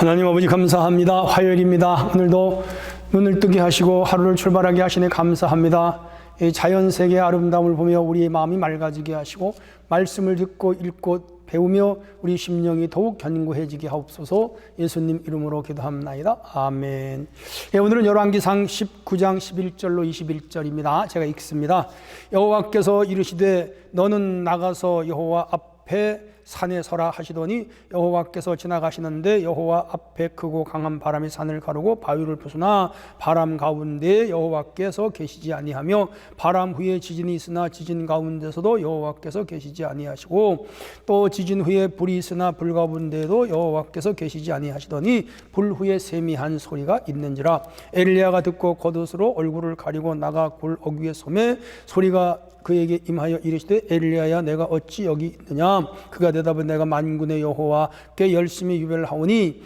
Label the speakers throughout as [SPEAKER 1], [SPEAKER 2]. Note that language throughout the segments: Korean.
[SPEAKER 1] 하나님 아버지 감사합니다. 화요일입니다. 오늘도 눈을 뜨게 하시고 하루를 출발하게 하시네 감사합니다. 이 자연세계의 아름다움을 보며 우리의 마음이 맑아지게 하시고 말씀을 듣고 읽고 배우며 우리 심령이 더욱 견고해지게 하옵소서. 예수님 이름으로 기도합나이다. 아멘. 오늘은 열왕기상 19장 11절로 21절입니다. 제가 읽습니다. 여호와께서 이르시되 너는 나가서 여호와 앞에 산에 서라 하시더니 여호와께서 지나가시는데 여호와 앞에 크고 강한 바람이 산을 가르고 바위를 부수나 바람 가운데 여호와께서 계시지 아니하며 바람 후에 지진이 있으나 지진 가운데서도 여호와께서 계시지 아니하시고 또 지진 후에 불이 있으나 불 가운데에도 여호와께서 계시지 아니하시더니 불 후에 세미한 소리가 있는지라. 엘리야가 듣고 겉옷으로 얼굴을 가리고 나가 굴 어귀에 소매 소리가 그에게 임하여 이르시되 엘리야야 내가 어찌 여기 있느냐. 그가 대답은 내가 만군의 여호와께 열심히 유별하오니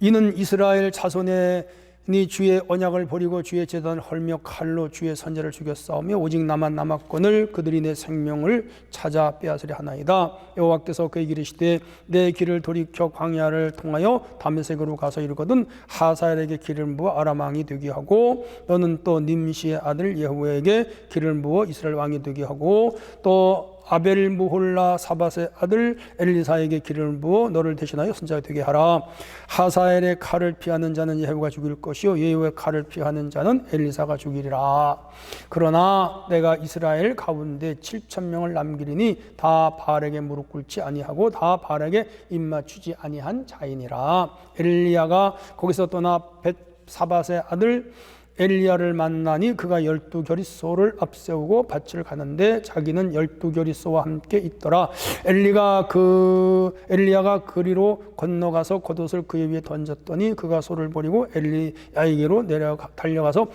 [SPEAKER 1] 이는 이스라엘 자손의 주의 언약을 버리고 주의 제단을 헐며 칼로 주의 선지자를 죽였사오며 오직 나만 남았거늘 그들이 내 생명을 찾아 빼앗으려 하나이다. 여호와께서 그에게 이르시되 내 길을 돌이켜 광야를 통하여 다메섹으로 가서 이르거든 하사엘에게 기름 부어 아람 왕이 되게 하고 너는 또 님시의 아들 예후에게 기름 부어 이스라엘 왕이 되게 하고 또 아벨 무홀라 사밧의 아들 엘리사에게 기름을 부어 너를 대신하여 선지자가 되게 하라. 하사엘의 칼을 피하는 자는 예후가 죽일 것이요 예후의 칼을 피하는 자는 엘리사가 죽이리라. 그러나 내가 이스라엘 가운데 7,000명을 남기리니 다 바알에게 무릎 꿇지 아니하고 다 바알에게 입맞추지 아니한 자이니라. 엘리야가 거기서 떠나 벳사밧의 아들 엘리야를 만나니 그가 12겨릿소를 앞세우고 밭을 가는데 자기는 12겨릿소와 함께 있더라. 엘리야가 그리로 건너가서 겉옷을 그의 위에 던졌더니 그가 소를 버리고 엘리야에게로 달려가서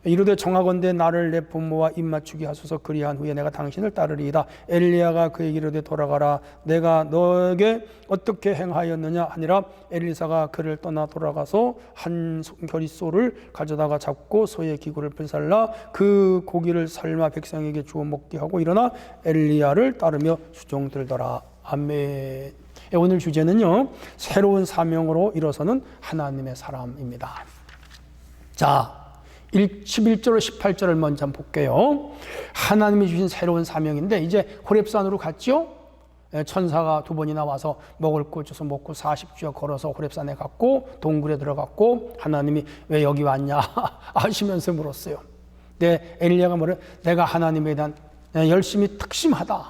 [SPEAKER 1] 이르되 청하건대 나를 내 부모와 입맞추게 하소서. 그리한 후에 내가 당신을 따르리이다. 엘리야가 그에게 이르되 돌아가라. 내가 너에게 어떻게 행하였느냐 하니라. 엘리사가 그를 떠나 돌아가서 한 겨릿소를 가져다가 잡고 소의 기구를 불살라 그 고기를 삶아 백성에게 주어 먹게 하고 일어나 엘리야를 따르며 수종들더라. 아멘. 오늘 주제는요, 새로운 사명으로 일어서는 하나님의 사람입니다. 자, 11절로 18절을 먼저 한번 볼게요. 하나님이 주신 새로운 사명인데 이제 호렙산으로 갔죠. 천사가 2번이나 와서 먹을 것 줘서 먹고 40주여 걸어서 호렙산에 갔고 동굴에 들어갔고 하나님이 왜 여기 왔냐 하시면서 물었어요. 근데 엘리야가 뭐래? 내가 하나님에 대한 열심히 특심하다.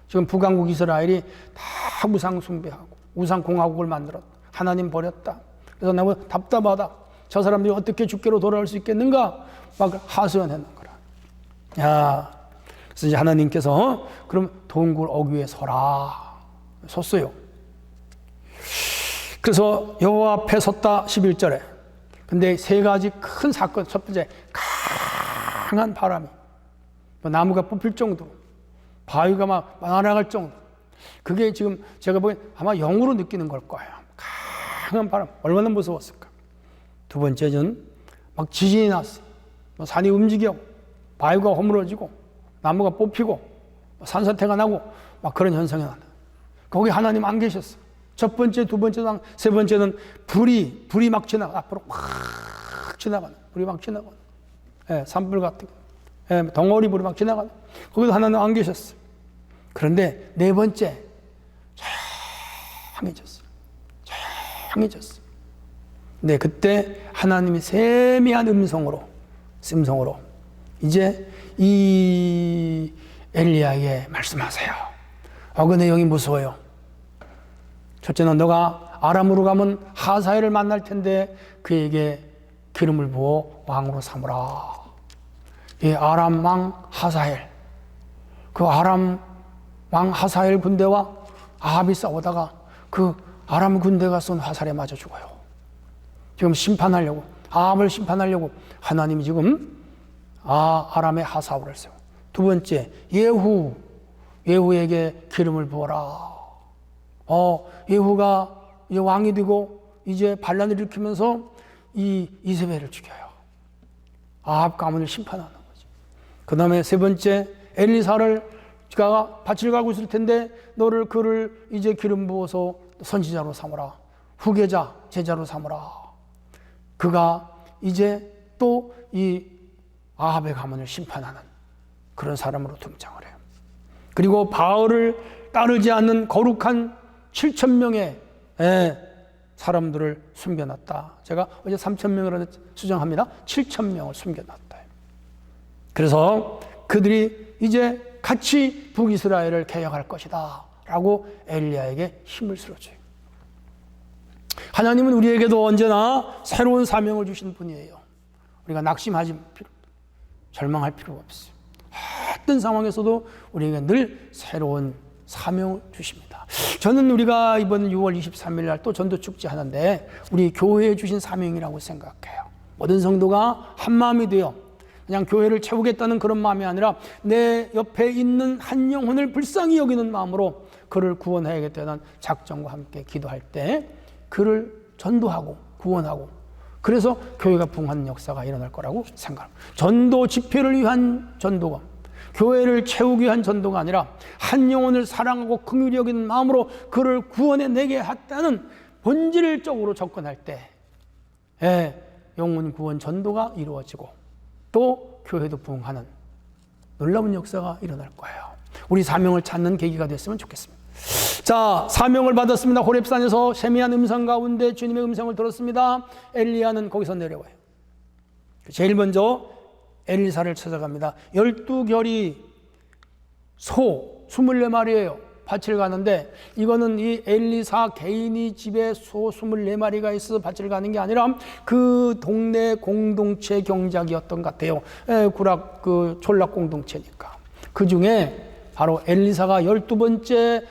[SPEAKER 1] 지금 북왕국 이스라엘이 다 우상 숭배하고 우상 공화국을 만들었다. 하나님 버렸다. 그래서 너무 답답하다. 저 사람들이 어떻게 주께로 돌아올 수 있겠는가? 막 하소연하는 거라. 야, 그래서 이제 하나님께서 그럼 동굴 어귀에 서라. 섰어요. 그래서 여호와 앞에 섰다 11절에. 근데 세 가지 큰 사건. 첫 번째, 강한 바람이. 나무가 뽑힐 정도로. 바위가 막 날아갈 정도. 그게 지금 제가 보기엔 아마 영으로 느끼는 걸 거예요. 강한 바람. 얼마나 무서웠을까. 두 번째는 막 지진이 났어. 산이 움직여. 바위가 허물어지고 나무가 뽑히고 산사태가 나고 막 그런 현상이 난다. 거기 하나님 안 계셨어. 첫 번째, 두 번째, 세 번째는 불이 막 지나가. 앞으로 확 지나가는. 불이 막 지나가는. 산불 같은 거. 덩어리 불이 막 지나가는. 거기도 하나님 안 계셨어. 그런데 네 번째, 조용해졌어. 조용해졌어. 네, 그때 하나님이 세미한 음성으로 이제 이 엘리야에게 말씀하세요. 그 내용이 무서워요. 첫째는 너가 아람으로 가면 하사엘을 만날 텐데 그에게 기름을 부어 왕으로 삼으라. 이 아람 왕 하사엘, 그 아람 왕 하사엘 군대와 아합이 싸우다가 그 아람 군대가 쏜 화살에 맞아 죽어요. 지금 심판하려고, 아합을 심판하려고 하나님이 지금 아람의 하사울을 세워. 두 번째, 예후에게 기름을 부어라. 예후가 이제 왕이 되고 이제 반란을 일으키면서 이 이세벨을 죽여요. 아합 가문을 심판하는 거죠. 그 다음에 세 번째, 엘리사가 밭을 가고 있을 텐데 그를 이제 기름 부어서 선지자로 삼으라. 후계자, 제자로 삼으라. 그가 이제 또 이 아합의 가문을 심판하는 그런 사람으로 등장을 해요. 그리고 바알을 따르지 않는 거룩한 7,000명의 사람들을 숨겨놨다. 제가 어제 3,000명이라고 수정합니다. 7,000명을 숨겨놨다. 그래서 그들이 이제 같이 북이스라엘을 개혁할 것이다 라고 엘리야에게 힘을 실어줘요. 하나님은 우리에게도 언제나 새로운 사명을 주신 분이에요. 우리가 낙심하지 절망할 필요가 없어요. 어떤 상황에서도 우리에게 늘 새로운 사명을 주십니다. 저는 우리가 이번 6월 23일 날 또 전도축제 하는데 우리 교회에 주신 사명이라고 생각해요. 모든 성도가 한마음이 되어 그냥 교회를 채우겠다는 그런 마음이 아니라 내 옆에 있는 한 영혼을 불쌍히 여기는 마음으로 그를 구원해야겠다는 작정과 함께 기도할 때 그를 전도하고 구원하고 그래서 교회가 부흥하는 역사가 일어날 거라고 생각합니다. 전도 집회를 위한 전도가 교회를 채우기 위한 전도가 아니라 한 영혼을 사랑하고 긍휼히 여기는 마음으로 그를 구원해내게 했다는 본질적으로 접근할 때 영혼 구원 전도가 이루어지고 또 교회도 부흥하는 놀라운 역사가 일어날 거예요. 우리 사명을 찾는 계기가 됐으면 좋겠습니다. 자, 사명을 받았습니다. 호렙산에서 세미한 음성 가운데 주님의 음성을 들었습니다. 엘리야는 거기서 내려와요. 제일 먼저 엘리사를 찾아갑니다. 12결이 소 24마리예요. 밭을 가는데 이거는 이 엘리사 개인이 집에 소 24마리가 있어서 밭을 가는 게 아니라 그 동네 공동체 경작이었던 것 같아요. 촌락 공동체니까. 그 중에 바로 엘리사가 12번째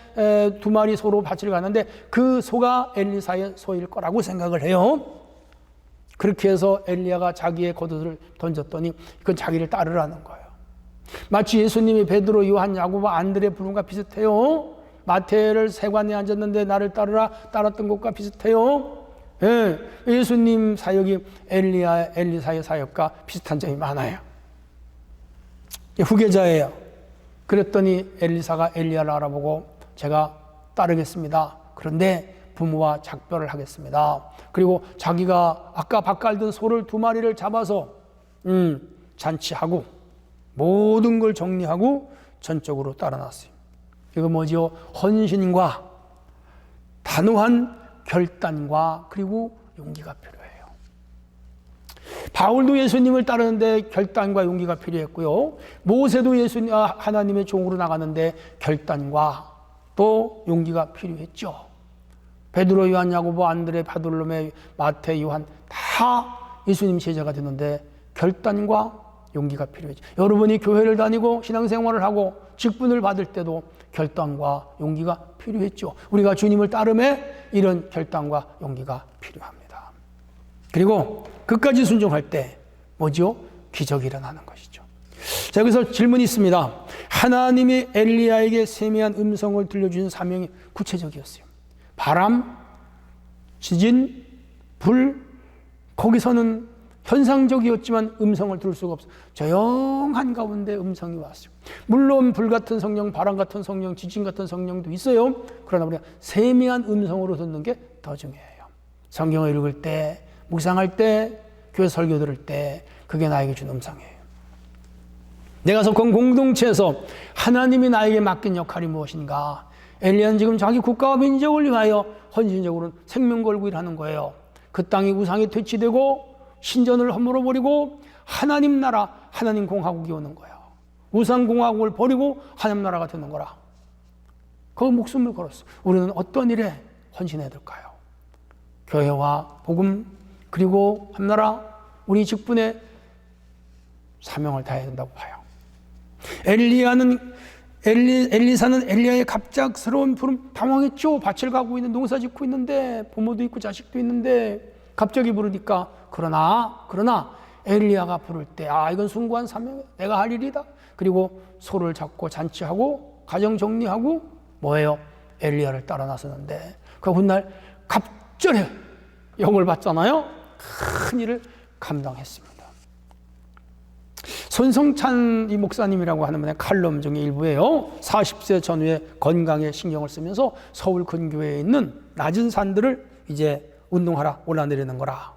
[SPEAKER 1] 2마리 소로 밭을 가는데 그 소가 엘리사의 소일 거라고 생각을 해요. 그렇게 해서 엘리야가 자기의 겉옷을 던졌더니 그건 자기를 따르라는 거예요. 마치 예수님이 베드로, 요한, 야고보, 안드레 부름과 비슷해요. 마태를 세관에 앉았는데 나를 따르라 따랐던 것과 비슷해요. 예수님 사역이 엘리사의 사역과 비슷한 점이 많아요. 후계자예요. 그랬더니 엘리사가 엘리야를 알아보고 제가 따르겠습니다. 그런데 부모와 작별을 하겠습니다. 그리고 자기가 아까 밥 갈던 소를 2마리를 잡아서 잔치하고 모든 걸 정리하고 전적으로 따라놨어요. 이거 뭐죠? 헌신과 단호한 결단과 그리고 용기가 필요해요. 바울도 예수님을 따르는데 결단과 용기가 필요했고요. 모세도 하나님의 종으로 나가는데 결단과 또 용기가 필요했죠. 베드로, 요한, 야고보, 안드레, 바돌로메, 마태, 요한 다 예수님 제자가 됐는데 결단과 용기가 필요했죠. 여러분이 교회를 다니고 신앙생활을 하고 직분을 받을 때도 결단과 용기가 필요했죠. 우리가 주님을 따름에 이런 결단과 용기가 필요합니다. 그리고 끝까지 순종할 때 뭐죠? 기적이 일어나는 것이죠. 자, 여기서 질문이 있습니다. 하나님이 엘리야에게 세미한 음성을 들려주신 사명이 구체적이었어요. 바람, 지진, 불, 거기서는 현상적이었지만 음성을 들을 수가 없어요. 조용한 가운데 음성이 왔어요. 물론 불 같은 성령, 바람 같은 성령, 지진 같은 성령도 있어요. 그러나 우리가 세미한 음성으로 듣는 게 더 중요해요. 성경을 읽을 때, 묵상할 때, 교회 설교 들을 때 그게 나에게 준 음성이에요. 내가 속한 공동체에서 하나님이 나에게 맡긴 역할이 무엇인가? 엘리야는 지금 자기 국가와 민족을 위하여 헌신적으로 생명 걸고 일하는 거예요. 그 땅이 우상이 퇴치되고 신전을 허물어버리고 하나님 나라, 하나님 공화국이 오는 거예요. 우상 공화국을 버리고 하나님 나라가 되는 거라. 그 목숨을 걸었어. 우리는 어떤 일에 헌신해야 될까요? 교회와 복음 그리고 한나라 우리 직분에 사명을 다해야 된다고 봐요. 엘리사는 엘리야의 갑작스러운 부름 당황했죠. 밭을 가고 있는 농사 짓고 있는데 부모도 있고 자식도 있는데 갑자기 부르니까 그러나 엘리야가 부를 때 이건 숭고한 사명이야. 내가 할 일이다. 그리고 소를 잡고 잔치하고 가정 정리하고 뭐예요? 엘리야를 따라 나서는데 그 훗날 갑절에 영을 받잖아요. 큰 일을 감당했습니다. 손성찬 이 목사님이라고 하는 분의 칼럼 중에 일부예요. 40세 전후에 건강에 신경을 쓰면서 서울 근교에 있는 낮은 산들을 이제 운동하라, 올라내리는 거라.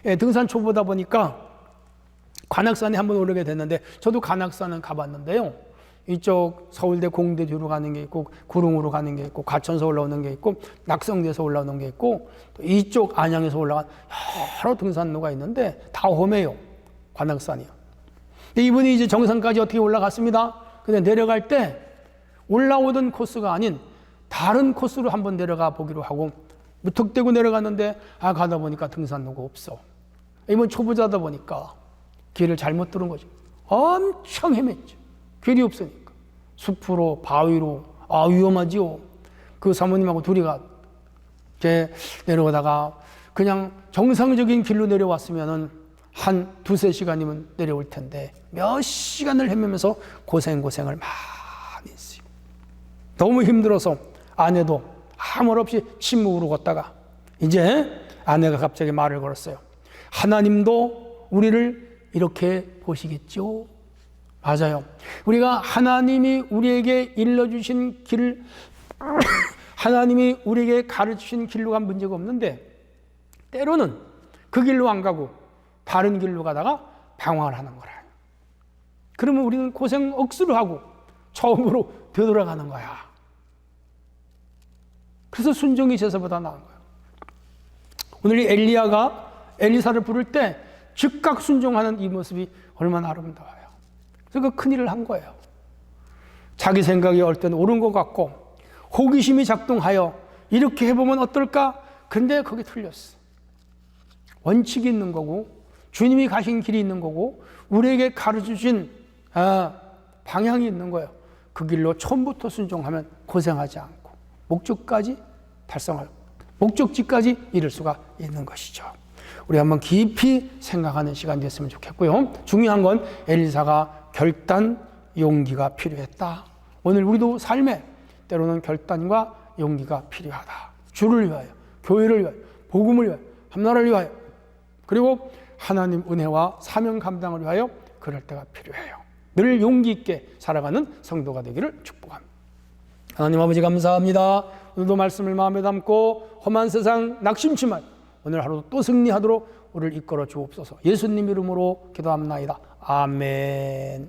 [SPEAKER 1] 예, 등산 초보다 보니까 관악산에 한번 오르게 됐는데, 저도 관악산은 가봤는데요. 이쪽 서울대 공대 뒤로 가는 게 있고, 구릉으로 가는 게 있고, 과천서 올라오는 게 있고, 낙성대에서 올라오는 게 있고, 또 이쪽 안양에서 올라간 여러 등산로가 있는데 다 험해요. 관악산이요. 근데 이분이 이제 정상까지 어떻게 올라갔습니다. 근데 내려갈 때 올라오던 코스가 아닌 다른 코스로 한번 내려가 보기로 하고 무턱대고 내려갔는데 가다 보니까 등산로가 없어. 이번 초보자다 보니까 길을 잘못 들은 거죠. 엄청 헤맸죠. 길이 없으니까. 숲으로 바위로 위험하지요. 그 사모님하고 둘이 내려오다가 그냥 정상적인 길로 내려왔으면은 한 두세 시간이면 내려올 텐데 몇 시간을 헤매면서 고생을 많이 했어요. 너무 힘들어서 아내도 아무 말 없이 침묵으로 걷다가 이제 아내가 갑자기 말을 걸었어요. 하나님도 우리를 이렇게 보시겠죠? 맞아요. 우리가 하나님이 우리에게 일러주신 길, 하나님이 우리에게 가르치신 길로 간 문제가 없는데 때로는 그 길로 안 가고 다른 길로 가다가 방황을 하는 거라. 그러면 우리는 고생 억수로 하고 처음으로 되돌아가는 거야. 그래서 순종이 제사보다 나은 거예요. 오늘 이 엘리야가 엘리사를 부를 때 즉각 순종하는 이 모습이 얼마나 아름다워요. 그래서 그 큰일을 한 거예요. 자기 생각이 올 때는 옳은 것 같고 호기심이 작동하여 이렇게 해보면 어떨까? 근데 그게 틀렸어. 원칙이 있는 거고 주님이 가신 길이 있는 거고 우리에게 가르쳐주신 방향이 있는 거예요. 그 길로 처음부터 순종하면 고생하지 않고 목적까지 달성할, 목적지까지 이룰 수가 있는 것이죠. 우리 한번 깊이 생각하는 시간 됐으면 좋겠고요. 중요한 건 엘리사가 결단, 용기가 필요했다. 오늘 우리도 삶에 때로는 결단과 용기가 필요하다. 주를 위하여, 교회를 위하여, 복음을 위하여, 함나라를 위하여, 그리고 하나님 은혜와 사명 감당을 위하여 그럴 때가 필요해요. 늘 용기 있게 살아가는 성도가 되기를 축복합니다. 하나님 아버지 감사합니다. 오늘도 말씀을 마음에 담고 험한 세상 낙심치만 오늘 하루도 또 승리하도록 우리를 이끌어 주옵소서. 예수님 이름으로 기도합나이다. 아멘.